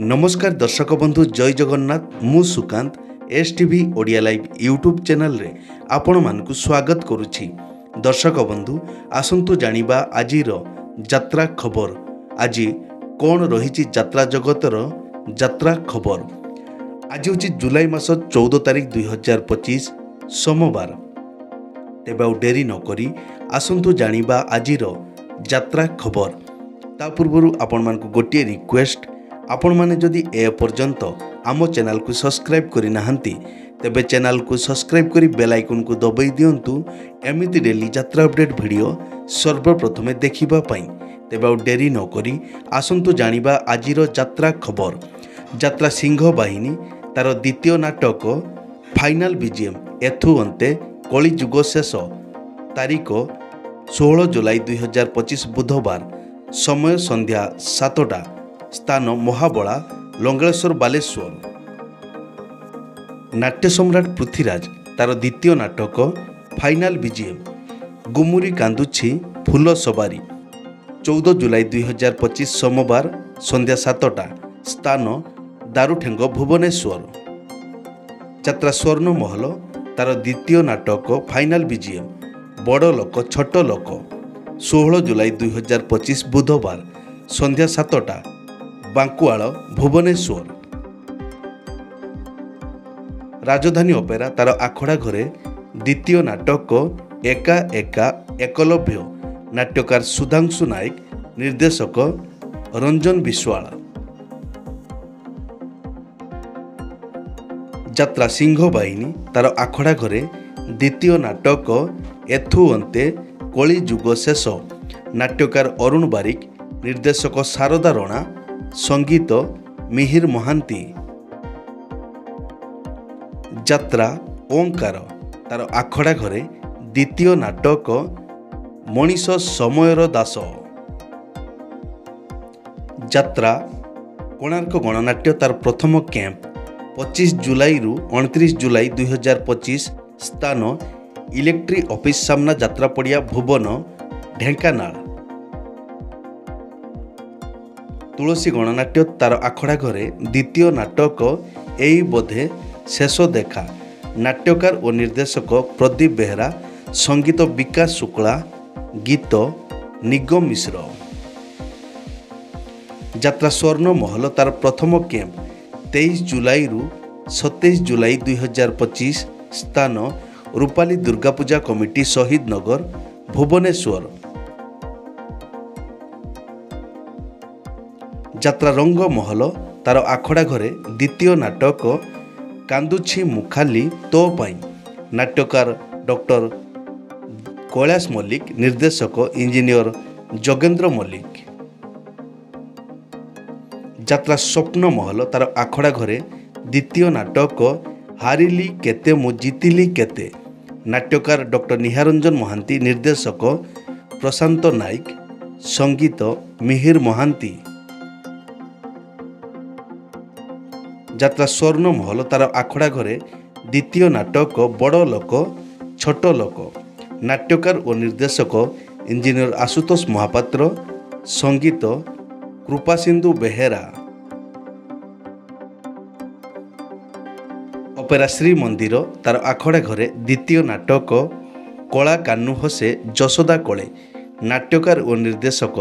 नमस्कार दर्शक बंधु जय जगन्नाथ मु Sukant STV Odia live YouTube channel रे आपण मानकु स्वागत करुछि। दर्शक बंधु आसंतु जानिबा आजिर यात्रा खबर। आज कौन रही यात्रा जगतर यात्रा खबर। आज हूँ जुलाई मास 14 तारिख 2025 सोमवार। तेबे आउ डेरी नकरी आसंतु जानिबा आजिर यात्रा खबर। ता पूर्व आपण मानकु गोटे रिक्वेस्ट, आपण माने जदि ए पर्यंत आम चैनल को सब्सक्राइब करि नाहंती तेबे चैनल को सब्सक्राइब करी बेल आइकन को दबाई दियंतु एमिति डेली यात्रा अपडेट वीडियो सर्वप्रथमे देखिबा पई। तेबे आउ डेरी न करी आसंतु जानिबा आजिर यात्रा खबर। यात्रा सिंह बाहिनी तार द्वितीय नाटक फाइनाल बीजीएम एथु अंते कली जुग शेष तारीख 16 जुलाई 2025 बुधवार, समय संध्या 7टा, स्थान महाबला लंगलेश्वर बालेश्वर। नाट्य सम्राट पृथ्वीराज तार द्वितीय नाटक फाइनाल बीजीएम गुमुरी कांदुछि फूल सवारी 14 जुलाई 2025 सोमवार संध्या 7टा, स्थान दारुठेंग भुवनेश्वर। यात्रा स्वर्ण महल तार द्वितीय नाटक फाइनाल बीजीएम बड़ लोक छोट लोक 16 जुलाई 2025 बुधवार संध्या 7टा, बांकुआल भुवनेश्वर। राजधानी अपेरा तार आखड़ा घरे द्वितीय नाटक एका एका एकलव्य, नाट्यकार सुधांशु नायक, निर्देशक रंजन विश्वाल। यात्रा सिंह बाहिनी तार आखड़ा घरे द्वितीय नाटक एथु अंते कली जुग शेष, नाट्यकार अरुण बारिक, निर्देशक शारदा रणा, संगीत मिहिर महांती। यात्रा ओंकार तार आखड़ा घरे द्वितीय नाटक मनीष समयर दास। यात्रा कोणार्क गणनाट्य तार प्रथम कैंप 25 जुलाई रु 29 जुलाई 2025, स्थान इलेक्ट्रिक ऑफिस सामना यात्रा पड़िया भुवन ढेंकानाल। तुलसी गणनाट्य तार आखड़ा घरे द्वितीय नाटक एई बोधे शेष देखा, नाट्यकार और निर्देशक प्रदीप बेहरा, संगीत विकास शुक्ला, गीत निगम मिश्र। यात्रा स्वर्ण महल तार प्रथम कैंप 23 जुलाई रु 27 जुलाई 2025, स्थान रूपाली दुर्गा पूजा कमिटी शहीद नगर भुवनेश्वर। यात्रा रंग महल तार आखड़ा घरे द्वितीय नाटक कांदुछि मुखाली तो पाई, नाट्यकार डॉक्टर कैलाश मल्लिक, निर्देशक इंजीनियर जोगेंद्र मल्लिक। यात्रा स्वप्न महल तार आखड़ा घरे द्वितीय नाटक हारिली केते मु जीतिली केते, नाट्यकार डॉक्टर निहारंजन महांती, निर्देशक प्रशांत नायक, संगीत मिहिर महांती। यात्रा स्वर्ण महल तार आखड़ा घरे द्वितीय नाटक बड़ लोक छोट लोक, नाट्यकार और निर्देशक इंजीनियर आशुतोष महापात्र, संगीत कृपासिंधु बेहेरा। अपेरा श्री मंदिर तार आखड़ा घरे द्वितीय नाटक कला कान्नु हसे जशोदा कले, नाट्यकार और निर्देशक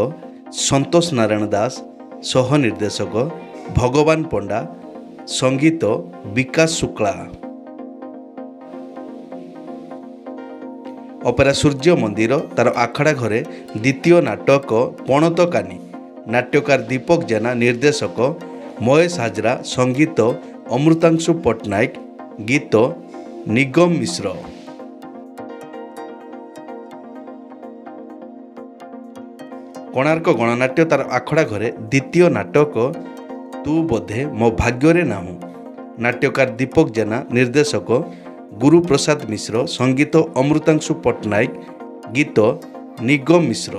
संतोष नारायण दास, सह निर्देशक भगवान पंडा, संगीत विकास शुक्ला। अपेरा सूर्य मंदिर तार आखड़ा घरे द्वितीय नाटक पणतकानी, नाट्यकार दीपक जेना, निर्देशक महेश हाजरा, संगीत अमृतांशु पट्टनायक, गीत निगम मिश्र। कोणार्क गणनाट्य तार आखड़ा घरे द्वितीय नाटक तू बोधे मो भाग्यरे नामु, नाट्यकार दीपक जेना, निर्देशक गुरुप्रसाद मिश्र, संगीत अमृतांशु पट्टनायक, गीत निगम मिश्र।